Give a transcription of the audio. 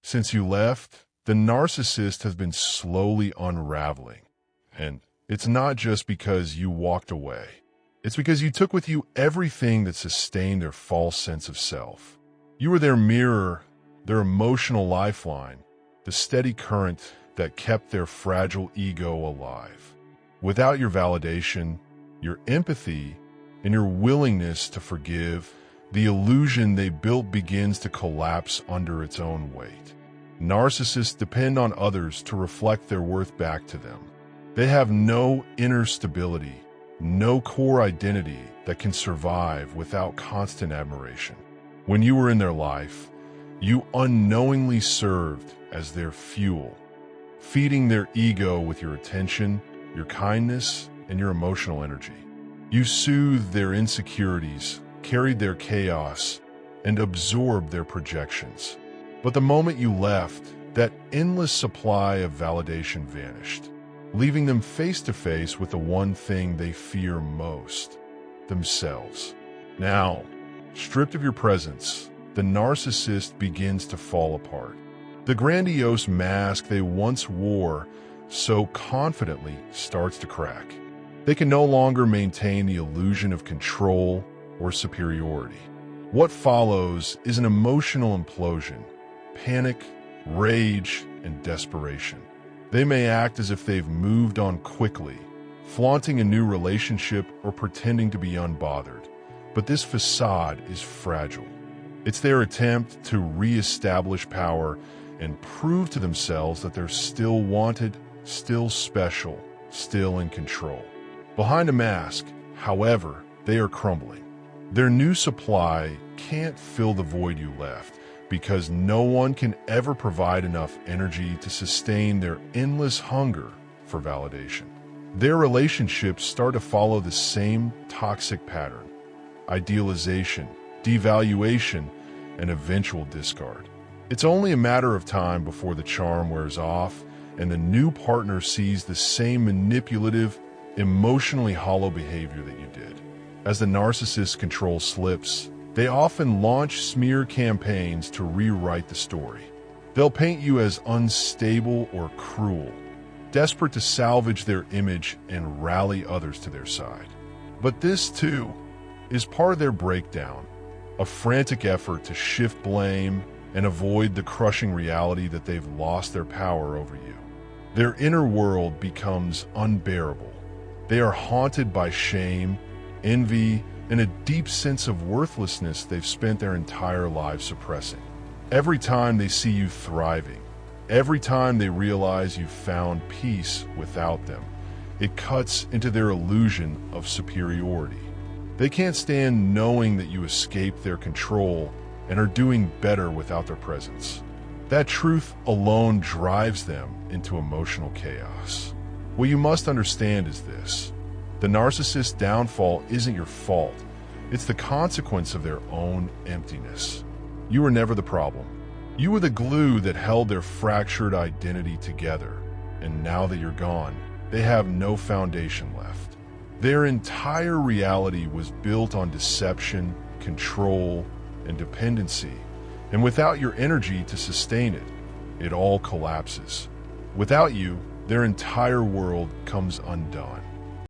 Since you left, the narcissist has been slowly unraveling. And it's not just because you walked away. It's because you took with you everything that sustained their false sense of self. You were their mirror, their emotional lifeline, the steady current that kept their fragile ego alive. Without your validation, your empathy, and your willingness to forgive, the illusion they built begins to collapse under its own weight. Narcissists depend on others to reflect their worth back to them. They have no inner stability, no core identity that can survive without constant admiration. When you were in their life, you unknowingly served as their fuel, feeding their ego with your attention, your kindness, and your emotional energy. You soothed their insecurities, carried their chaos, and absorbed their projections. But the moment you left, that endless supply of validation vanished, leaving them face to face with the one thing they fear most, themselves. Now, stripped of your presence, the narcissist begins to fall apart. The grandiose mask they once wore so confidently starts to crack. They can no longer maintain the illusion of control or superiority. What follows is an emotional implosion, panic, rage, and desperation. They may act as if they've moved on quickly, flaunting a new relationship or pretending to be unbothered. But this facade is fragile. It's their attempt to re-establish power and prove to themselves that they're still wanted, still special, still in control. Behind a mask, however, they are crumbling. Their new supply can't fill the void you left because no one can ever provide enough energy to sustain their endless hunger for validation. Their relationships start to follow the same toxic pattern: idealization, devaluation, and eventual discard. It's only a matter of time before the charm wears off and the new partner sees the same manipulative, emotionally hollow behavior that you did. As the narcissist's control slips, they often launch smear campaigns to rewrite the story. They'll paint you as unstable or cruel, desperate to salvage their image and rally others to their side. But this, too, is part of their breakdown, a frantic effort to shift blame and avoid the crushing reality that they've lost their power over you. Their inner world becomes unbearable. They are haunted by shame, envy, and a deep sense of worthlessness they've spent their entire lives suppressing. Every time they see you thriving, every time they realize you've found peace without them, it cuts into their illusion of superiority. They can't stand knowing that you escaped their control and are doing better without their presence. That truth alone drives them into emotional chaos. What you must understand is this: the narcissist's downfall isn't your fault. It's the consequence of their own emptiness. You were never the problem. You were the glue that held their fractured identity together. And now that you're gone, they have no foundation left. Their entire reality was built on deception, control, and dependency. And without your energy to sustain it, it all collapses. Without you, their entire world comes undone.